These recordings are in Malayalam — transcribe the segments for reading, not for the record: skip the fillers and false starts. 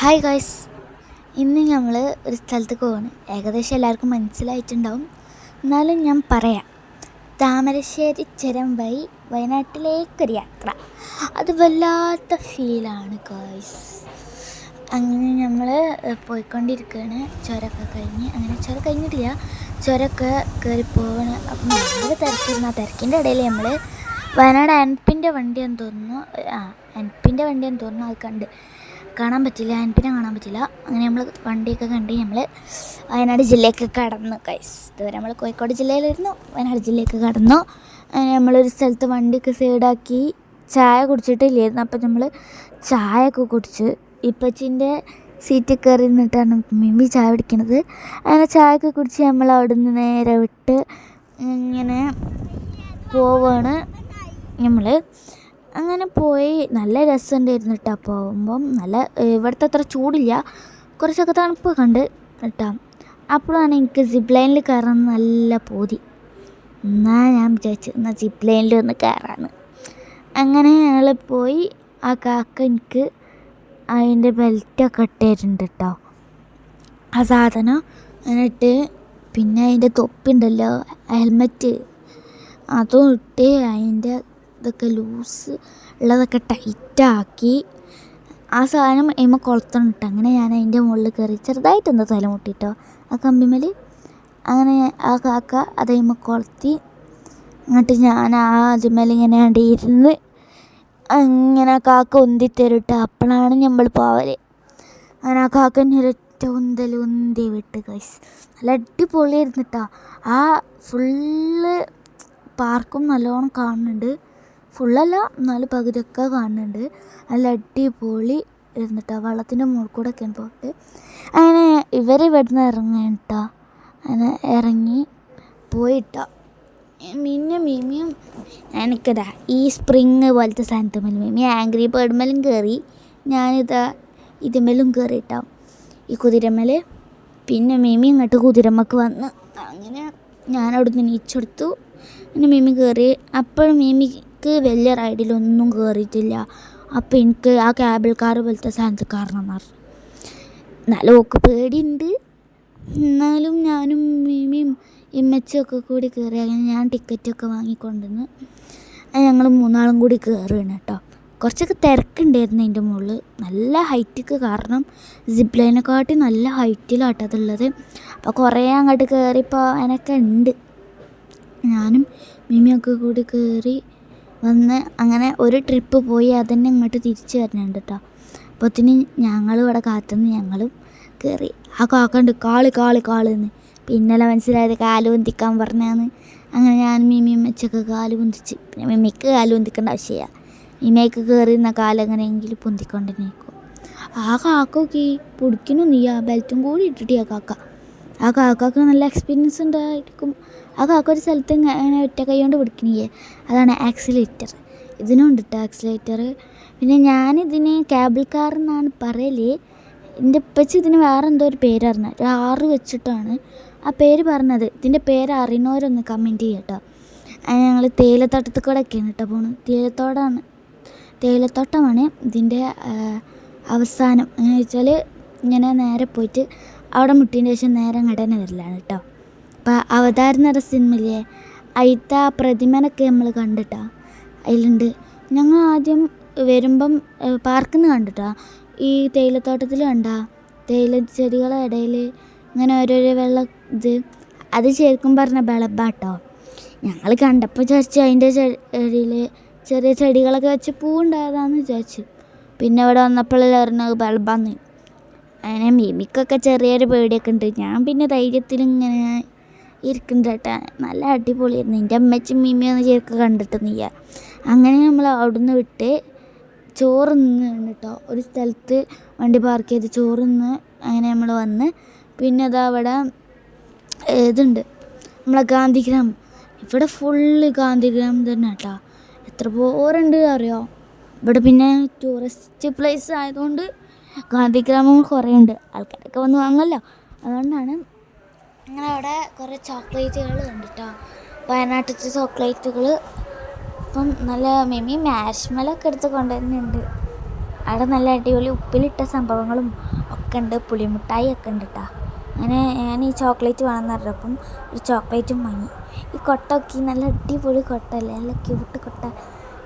ഹായ് ഗായ്സ്, ഇന്ന് നമ്മൾ ഒരു സ്ഥലത്തേക്ക് പോവാണ്. ഏകദേശം എല്ലാവർക്കും മനസ്സിലായിട്ടുണ്ടാവും, എന്നാലും ഞാൻ പറയാം. താമരശ്ശേരി ചുരം വഴി വയനാട്ടിലേക്കൊരു യാത്ര. അത് വല്ലാത്ത ഫീലാണ് ഗായ്സ്. അങ്ങനെ നമ്മൾ പോയിക്കൊണ്ടിരിക്കുകയാണ്. ചുരമൊക്കെ കഴിഞ്ഞ്, അങ്ങനെ ചുരം കഴിഞ്ഞിട്ടില്ല, ചുരമൊക്കെ കയറി പോവാണ്. അപ്പം ഭയങ്കര തിരക്കിരുന്നു. ആ തിരക്കിൻ്റെ ഇടയിൽ നമ്മൾ വയനാട് എൻപിൻ്റെ വണ്ടിയെന്ന് തോന്നുന്നു, അത് കാണാൻ പറ്റില്ല, എൻപിനെ കാണാൻ പറ്റില്ല. അങ്ങനെ നമ്മൾ വണ്ടിയൊക്കെ കണ്ട് നമ്മൾ വയനാട് ജില്ലയൊക്കെ കടന്നു ഗൈസ്. ഇതുവരെ നമ്മൾ കോഴിക്കോട് ജില്ലയിലായിരുന്നു, വയനാട് ജില്ലയൊക്കെ കടന്നു. നമ്മളൊരു സ്ഥലത്ത് വണ്ടിയൊക്കെ സൈഡാക്കി ചായ കുടിച്ചിട്ടില്ലായിരുന്നു. അപ്പം നമ്മൾ ചായയൊക്കെ കുടിച്ച് ഇപ്പച്ചിൻ്റെ സീറ്റിൽ കയറി നിന്നിട്ടാണ് മിമ്മി ചായ കുടിക്കണത്. അങ്ങനെ ചായയൊക്കെ കുടിച്ച് നമ്മൾ അവിടെ നിന്ന് നേരെ വിട്ട് ഇങ്ങനെ പോവാണ്. നമ്മൾ അങ്ങനെ പോയി. നല്ല രസമുണ്ടായിരുന്നു കേട്ടോ. പോകുമ്പം നല്ല ഇവിടുത്തെ അത്ര ചൂടില്ല, കുറച്ചൊക്കെ തണുപ്പ് കണ്ട് കേട്ടോ. അപ്പോഴാണ് എനിക്ക് സിപ്പ് ലൈനിൽ കയറാൻ നല്ല പൂതി. ഞാൻ വിചാരിച്ചു എന്നാൽ സിപ്പ് ലൈനിൽ ഒന്ന് കയറാമെന്ന്. അങ്ങനെ ഞങ്ങൾ പോയി. ആ കാക്ക എനിക്ക് അതിൻ്റെ ബെൽറ്റൊക്കെ ഇട്ടിട്ടുണ്ട് കേട്ടോ, ആ സാധനം. എന്നിട്ട് പിന്നെ അതിൻ്റെ തൊപ്പിയുണ്ടല്ലോ, ഹെൽമെറ്റ്, അതും ഇട്ട് അതിൻ്റെ ഇതൊക്കെ ലൂസ് ഉള്ളതൊക്കെ ടൈറ്റാക്കി ആ സാധനം അതിന്മേൽ കൊളുത്തണം ഇട്ട്. അങ്ങനെ ഞാൻ അതിൻ്റെ മുകളിൽ കയറി ചെറുതായിട്ടൊന്ന് തലമുട്ടിട്ടോ ആ കമ്പിമേൽ. അങ്ങനെ ആ കാക്ക അത് അതിന്മേൽ കൊളുത്തി. എന്നിട്ട് ഞാൻ ആ അതിന്മേൽ ഇങ്ങനെ ഇരുന്ന് അങ്ങനെ ആ കാക്ക ഉന്തിത്തരുട്ടോ. അപ്പോഴാണ് നമ്മൾ പോവൽ. അങ്ങനെ ആ കാക്ക എന്നെ ഒരൊറ്റ ഉന്തി വിട്ട് ഗൈസ്. നല്ല അടിപൊളിയായിരുന്നു കേട്ടോ. ആ ഫുള്ള് പാർക്കും നല്ലോണം കാണുന്നുണ്ട്. ഫുള്ളല്ല, എന്നാലും പകുതിയൊക്കെ കാണുന്നുണ്ട്. നല്ല അടിപൊളി ഇരുന്നിട്ടാ. വെള്ളത്തിൻ്റെ മുകളിൽ കൂടെ ഒക്കെയാണ് പോയിട്ട്. അങ്ങനെ ഇവിടുന്ന് ഇറങ്ങാനിട്ടാ. അങ്ങനെ ഇറങ്ങി പോയിട്ടാ. പിന്നെ മീമിയും എനിക്കതാ ഈ സ്പ്രിങ് പോലത്തെ സാധനത്ത് മേലും മീമി ആംഗ്രി ബേർഡ് മേലും കയറി. ഞാനിതാ ഇതുമേലും കയറിയിട്ടാ, ഈ കുതിരമേൽ. പിന്നെ മീമി ഇങ്ങോട്ട് കുതിരമ്മക്ക് വന്ന്. അങ്ങനെ ഞാനവിടെ നിന്ന് നീച്ചെടുത്തു. പിന്നെ മീമി കയറി. അപ്പോഴും മീമിക്ക് വലിയ റൈഡിലൊന്നും കയറിയിട്ടില്ല. അപ്പോൾ എനിക്ക് ആ കേബിൾ കാർ പോലത്തെ സാധനത്തിൽ കയറണം പറഞ്ഞു. എന്നാലും ഓക്ക് പേടിയുണ്ട്. എന്നാലും ഞാനും മീമിയും ഇമ്മച്ചിയൊക്കെ കൂടി കയറി. അങ്ങനെ ഞാൻ ടിക്കറ്റൊക്കെ വാങ്ങിക്കൊണ്ടുവന്ന് ഞങ്ങൾ മൂന്നാളും കൂടി കയറുകയാണ് കേട്ടോ. കുറച്ചൊക്കെ തിരക്കുണ്ടായിരുന്നു അതിൻ്റെ മുകളിൽ. നല്ല ഹൈറ്റിക്ക്, കാരണം സിപ്പ് ലൈനെക്കാട്ടി നല്ല ഹൈറ്റിലാട്ടതുള്ളത്. അപ്പോൾ കുറേ അങ്ങോട്ട് കയറിപ്പോൾ അതിനൊക്കെ ഉണ്ട്. ഞാനും മിമിയൊക്കെ കൂടി കയറി വന്ന് അങ്ങനെ ഒരു ട്രിപ്പ് പോയി. അതന്നെ ഇങ്ങോട്ട് തിരിച്ച് വരുന്നുണ്ട് കേട്ടോ. അപ്പോഴത്തേന് ഞങ്ങൾ ഇവിടെ കാത്തുനിന്ന് ഞങ്ങളും കയറി. ആ കാക്കണ്ട് കാളെന്ന്. പിന്നല്ല മനസ്സിലായത് കാല് പൊന്തിക്കാൻ പറഞ്ഞാന്ന്. അങ്ങനെ ഞാൻ മിമിയും വെച്ചൊക്കെ കാല് പൊന്തിച്ച്. പിന്നെ മിമിക്ക് കാല് പൊന്തിക്കേണ്ട ആവശ്യമില്ല, മിമിയൊക്കെ കയറി നിന്ന കാലെങ്ങനെയെങ്കിലും പൊന്തിക്കൊണ്ടിരിക്കും. ആ കാക്കൊക്കെ പൊടിക്കണൊന്നുമില്ല, ബെൽറ്റും കൂടി ഇട്ടിട്ട് ആ കാക്കക്ക് നല്ല എക്സ്പീരിയൻസ് ഉണ്ടായിരിക്കും. ആ കാക്ക ഒരു സ്ഥലത്ത് ഇങ്ങനെ ഒറ്റ കൈ കൊണ്ട് പിടിക്കണില്ലേ, അതാണ് ആക്സിലേറ്റർ. ഇതിനും ഉണ്ട് കേട്ടോ ആക്സിലേറ്റർ. പിന്നെ ഞാനിതിന് കേബിൾ കാർ എന്നാണ് പറയൽ. എൻ്റെ ഉപ്പച്ചി ഇതിന് വേറെ എന്തോ ഒരു പേര് പറഞ്ഞത്, ഒരു 6 വെച്ചിട്ടാണ് ആ പേര് പറഞ്ഞത്. ഇതിൻ്റെ പേര് അറിയുന്നവരൊന്ന് കമൻറ്റ് ചെയ്യാം കേട്ടോ. ഞങ്ങൾ തേയിലത്തോട്ടത്തിൽ കൂടെ ഒക്കെയാണ് കേട്ടോ പോകുന്നത്. തേയിലത്തോട്ടമാണ് ഇതിൻ്റെ അവസാനം. എങ്ങനെ വെച്ചാൽ ഇങ്ങനെ നേരെ പോയിട്ട് അവിടെ മുട്ടിൻ്റെ ശേഷം നേരെ അങ്ങടനെ വരലാണ് കേട്ടോ. അപ്പോൾ അവതാരം എന്ന സിനിമയില്ലേ, അതിലത്തെ ആ പ്രതിമനൊക്കെ നമ്മൾ കണ്ടിട്ടാ. അതിലുണ്ട്. ഞങ്ങൾ ആദ്യം വരുമ്പം പാർക്കിൽ നിന്ന് കണ്ടിട്ടാ. ഈ തേയിലത്തോട്ടത്തിൽ കണ്ട തേയില ചെടികളുടെ ഇടയിൽ ഇങ്ങനെ ഓരോരോ വെള്ളം അത് ശരിക്കും പറഞ്ഞ ബളബാട്ടോ. ഞങ്ങൾ കണ്ടപ്പോൾ വിചാരിച്ചു അതിൻ്റെ ചെടിയിൽ ചെറിയ ചെടികളൊക്കെ വെച്ച് പൂവുണ്ടായതാണെന്ന് വിചാരിച്ചു. പിന്നെ ഇവിടെ വന്നപ്പോഴല്ലേ പറഞ്ഞത് ബൾബാന്ന്. അങ്ങനെ മിമിക്കൊക്കെ ചെറിയൊരു പേടിയൊക്കെ ഉണ്ട്. ഞാൻ പിന്നെ ധൈര്യത്തിൽ ഇങ്ങനെ ഇരിക്കുന്നുണ്ട് കേട്ടോ. നല്ല അടിപൊളിയായിരുന്നു. എൻ്റെ അമ്മച്ചും മിമിയൊന്നും ശരിക്കും കണ്ടിട്ടൊന്നുമില്ല. അങ്ങനെ നമ്മൾ അവിടുന്ന് വിട്ട് ചോറ് നിന്ന് കേട്ടോ. ഒരു സ്ഥലത്ത് വണ്ടി പാർക്ക് ചെയ്ത് ചോറ് നിന്ന് അങ്ങനെ നമ്മൾ വന്ന്. പിന്നെ അതാ അവിടെ ഇതുണ്ട് നമ്മളെ ഗാന്ധിഗ്രാം. ഇവിടെ ഫുള്ള് ഗാന്ധിഗ്രാം തന്നെ കേട്ടോ. എത്ര പോരുണ്ട് അറിയോ ഇവിടെ. പിന്നെ ടൂറിസ്റ്റ് പ്ലേസ് ആയതുകൊണ്ട് ഗാന്ധിഗ്രാമം കുറേ ഉണ്ട്, ആൾക്കാരൊക്കെ വന്ന് വാങ്ങുമല്ലോ, അതുകൊണ്ടാണ്. അങ്ങനെ അവിടെ കുറേ ചോക്ലേറ്റുകൾ ഉണ്ട് കേട്ടോ, വയനാട്ടിലത്തെ ചോക്ലേറ്റുകൾ. അപ്പം നല്ല മിമി മാഷ്മലൊക്കെ എടുത്ത് കൊണ്ടുവരുന്നുണ്ട്. അവിടെ നല്ല അടിപൊളി ഉപ്പിലിട്ട സംഭവങ്ങളും ഒക്കെ ഉണ്ട്, പുളിമുട്ടായി ഒക്കെ ഉണ്ട് കേട്ടോ. അങ്ങനെ ഞാൻ ഈ ചോക്ലേറ്റ് വേണമെന്ന് പറഞ്ഞപ്പം ഒരു ചോക്ലേറ്റും വാങ്ങി. ഈ കൊട്ടൊക്കെ നല്ല അടിപൊളി കൊട്ടല്ലേ, നല്ല ക്യൂട്ട് കൊട്ട.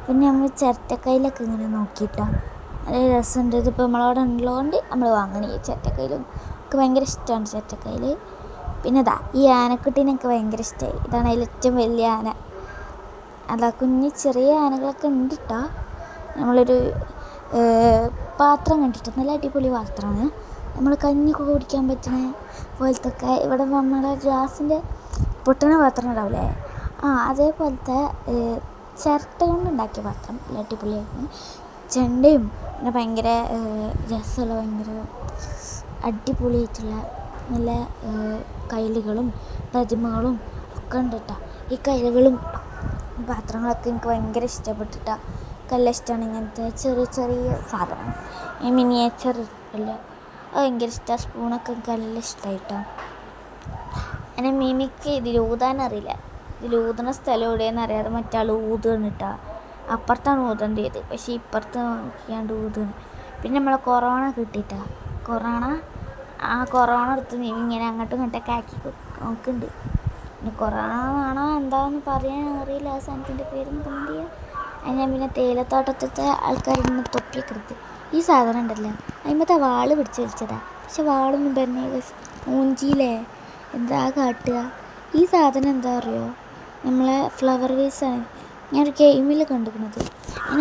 പിന്നെ നമ്മൾ ചിരട്ടക്കയിലൊക്കെ ഇങ്ങനെ നോക്കിയിട്ടാണ് നല്ല രസമുണ്ട്. ഇതിപ്പോൾ നമ്മളവിടെ ഉള്ളതുകൊണ്ട് നമ്മൾ വാങ്ങണേ. ഈ ചിരട്ടക്കയിലും ഒക്കെ ഭയങ്കര ഇഷ്ടമാണ് ചിരട്ടക്കയിൽ. പിന്നെ ഇതാ ഈ ആനക്കുട്ടീനൊക്കെ ഭയങ്കര ഇഷ്ടമായി. ഇതാണ് അതിൽ ഏറ്റവും വലിയ ആന. അതാ കുഞ്ഞ് ചെറിയ ആനകളൊക്കെ ഉണ്ട് കേട്ടോ. നമ്മളൊരു പാത്രം കണ്ടിട്ട് നല്ല അടിപൊളി പാത്രമാണ്. നമ്മൾ കഞ്ഞിയൊക്കെ കുടിക്കാൻ പറ്റുന്ന പോലത്തൊക്കെ ഇവിടെ നമ്മുടെ ഗ്ലാസിൻ്റെ പൊട്ടുന്ന പാത്രം ഉണ്ടാവില്ലേ, അതേപോലത്തെ ചിരട്ട കൊണ്ടുണ്ടാക്കിയ പാത്രം നല്ല അടിപൊളിയായിരുന്നു. ചെണ്ടയും പിന്നെ ഭയങ്കര രസമുള്ള ഭയങ്കര അടിപൊളിയായിട്ടുള്ള നല്ല കൈലുകളും പ്രതിമകളും ഒക്കെ ഉണ്ട് കേട്ടോ. ഈ കൈലുകളും പാത്രങ്ങളൊക്കെ എനിക്ക് ഭയങ്കര ഇഷ്ടപ്പെട്ടിട്ടാണ്. നല്ല ഇഷ്ടമാണ് ഇങ്ങനത്തെ ചെറിയ ചെറിയ സാധനം, ഈ മിനിയേച്ചർ അല്ലേ, അത് ഭയങ്കര ഇഷ്ടമാണ്. സ്പൂണൊക്കെ എനിക്ക് നല്ല ഇഷ്ടമായിട്ടാണ്. അങ്ങനെ മിമിക്ക് ഇതിൽ ഊതാനറിയില്ല. ഇതിൽ ഊതുന്ന സ്ഥലം എവിടെയെന്ന് അറിയാതെ മറ്റാൾ ഊതുകയാണ് കേട്ടോ. അപ്പുറത്താണ് ഊതേണ്ടത്, പക്ഷേ ഇപ്പുറത്ത് നോക്കിയാണ്ട് ഊതുകയാണ്. പിന്നെ നമ്മളെ കൊറോണ കിട്ടിയിട്ടാണ്. കൊറോണ എടുത്ത് ഇങ്ങനെ അങ്ങോട്ടും ഇങ്ങോട്ടൊക്കെ ആക്കി നോക്കുന്നുണ്ട്. പിന്നെ കൊറോണ ആണോ എന്താണെന്ന് പറയാൻ അറിയില്ല, ആ സാധനത്തിൻ്റെ പേരൊന്നും കമൻറ്റ് ചെയ്യുക. അത് ഞാൻ പിന്നെ തേയിലത്തോട്ടത്തെ ആൾക്കാരിന്ന് തൊപ്പിയൊക്കെ എടുത്ത് ഈ സാധനം ഉണ്ടല്ലോ അതിമത്തെ വാള് പിടിച്ച് വലിച്ചതാണ്. പക്ഷെ വാളൊന്നും തന്നെ മൂഞ്ചിയില്ലേ, എന്താ കാട്ടുക. ഈ സാധനം എന്താ അറിയോ, നമ്മളെ ഫ്ലവർ വേസാണ്. ഞാനൊരു ഗെയിമിൽ കണ്ടിരിക്കുന്നത്.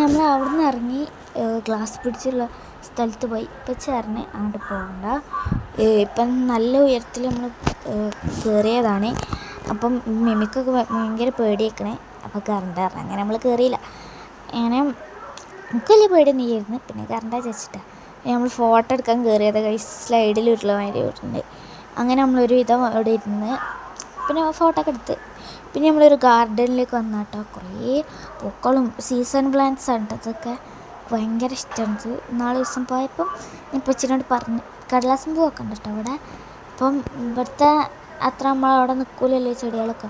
നമ്മൾ അവിടെ നിന്ന് ഇറങ്ങി ഗ്ലാസ് പിടിച്ചുള്ള സ്ഥലത്ത് പോയി. ഇപ്പം ചേർന്ന് അങ്ങോട്ട് പോകണ്ട, ഇപ്പം നല്ല ഉയരത്തിൽ നമ്മൾ കയറിയതാണ്. അപ്പം മിമിക്കൊക്കെ ഭയങ്കര പേടിയേക്കണേ. അപ്പോൾ കറണ്ട് പറഞ്ഞ അങ്ങനെ നമ്മൾ കയറിയില്ല. അങ്ങനെ എനിക്ക് വലിയ പേടിയൊന്നും ഇല്ലായിരുന്നു. പിന്നെ കറണ്ടാ ചോദിച്ചിട്ടാണ് നമ്മൾ ഫോട്ടോ എടുക്കാൻ കയറിയത്. സ്ലൈഡിൽ ഉരുള മാതിരി ഉണ്ട്. അങ്ങനെ നമ്മളൊരു വിധം അവിടെ ഇരുന്ന് പിന്നെ ഫോട്ടോ ഒക്കെ എടുത്ത് പിന്നെ നമ്മളൊരു ഗാർഡനിലേക്ക് വന്നാട്ടോ. കുറേ പൂക്കളും സീസൺ പ്ലാന്റ്സ് ആണ് അതൊക്കെ ഭയങ്കര ഇഷ്ടമാണ്. നാളെ ദിവസം പോയപ്പം ഇപ്പോൾ ഇച്ചിനോട് പറഞ്ഞു കടലാസം പൂവൊക്കെ ഉണ്ട് കേട്ടോ അവിടെ. അപ്പം ഇവിടുത്തെ അത്ര നമ്മളവിടെ നിൽക്കില്ലല്ലോ ചെടികളൊക്കെ.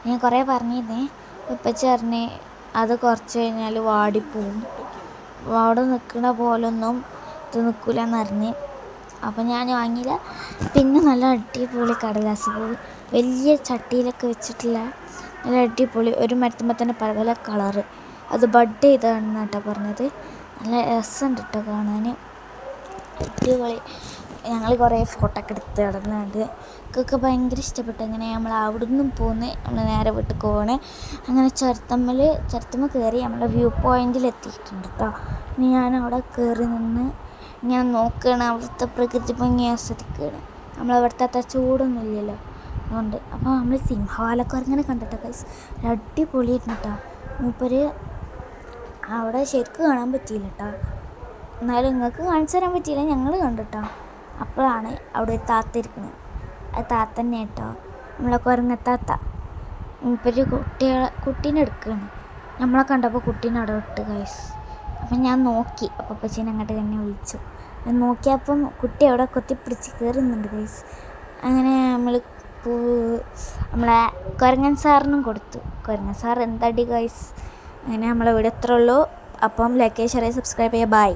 ഞാൻ കുറേ പറഞ്ഞിരുന്നേ, ഇപ്പച്ചി പറഞ്ഞ് അത് കുറച്ച് കഴിഞ്ഞാൽ വാടിപ്പോവും, അവിടെ നിൽക്കണ പോലൊന്നും ഇത് നിൽക്കില്ലെന്ന് അറിഞ്ഞ്. അപ്പം ഞാൻ വാങ്ങിയില്ല. പിന്നെ നല്ല അടിപൊളി കടലാസ് പൂവ് വലിയ ചട്ടിയിലൊക്കെ വെച്ചിട്ടുള്ള നല്ല അടിപൊളി ഒരു മരത്തുമ്പോൾ തന്നെ പല പല കളറ്, അത് ബഡ് ചെയ്തതാണെന്ന് കേട്ടോ പറഞ്ഞത്. നല്ല രസമുണ്ട് കേട്ടോ കാണാൻ, അടിപൊളി. ഞങ്ങൾ കുറേ ഫോട്ടോ ഒക്കെ എടുത്ത് നടന്നുണ്ട്. എനിക്കൊക്കെ ഭയങ്കര ഇഷ്ടപ്പെട്ടു. അങ്ങനെ നമ്മൾ അവിടെ നിന്നും പോന്ന് നമ്മൾ നേരെ വീട്ടിൽ പോകണേ. അങ്ങനെ ചുരത്തമ്മ കയറി നമ്മൾ വ്യൂ പോയിൻറ്റിൽ എത്തിയിട്ടുണ്ട് കേട്ടോ. ഇനി ഞാൻ അവിടെ കയറി നിന്ന് ഇങ്ങനെ നോക്കുകയാണ്, അവിടുത്തെ പ്രകൃതി ഭംഗി ആസ്വദിക്കുകയാണ്. നമ്മളവിടുത്തെ അത്ര ചൂടൊന്നും ഇല്ലല്ലോ അതുകൊണ്ട്. അപ്പോൾ നമ്മൾ സിംഹവാലക്കുരങ്ങനെ കണ്ടിട്ടോ ഗൈസ്, അടിപൊളിയായിരുന്നു കേട്ടോ. മൂപ്പര് അവിടെ ശരിക്കും കാണാൻ പറ്റിയില്ല കേട്ടോ, എന്നാലും നിങ്ങൾക്ക് കാണിച്ചു തരാൻ പറ്റിയില്ല, ഞങ്ങൾ കണ്ടിട്ടോ. അപ്പോഴാണ് അവിടെ ഒരു താത്ത ഇരിക്കുന്നത്. അത് താത്ത തന്നെ കേട്ടോ, നമ്മളെ കുരങ്ങത്താത്ത. മൂപ്പര് കുട്ടീനെ എടുക്കുകയാണ്. നമ്മളെ കണ്ടപ്പോൾ കുട്ടീനെ അവിടെ വിട്ട് ഗൈസ്. അപ്പം ഞാൻ നോക്കി, അപ്പോൾ പച്ചീനെ അങ്ങോട്ട് തന്നെ വിളിച്ചു. നോക്കിയപ്പം കുട്ടി അവിടെ കൊത്തിപ്പിടിച്ച് കയറുന്നുണ്ട് ഗൈസ്. അങ്ങനെ നമ്മളെ കുരങ്ങൻ സാറിനും കൊടുത്തു. കുരങ്ങൻ സാർ എന്താടി ഗൈസ്. അങ്ങനെ നമ്മളെ ഇവിടെ എത്ര ഉള്ളൂ. അപ്പം ലൈക്ക് ഷെയർ സബ്സ്ക്രൈബ് ചെയ്യുക. ബൈ.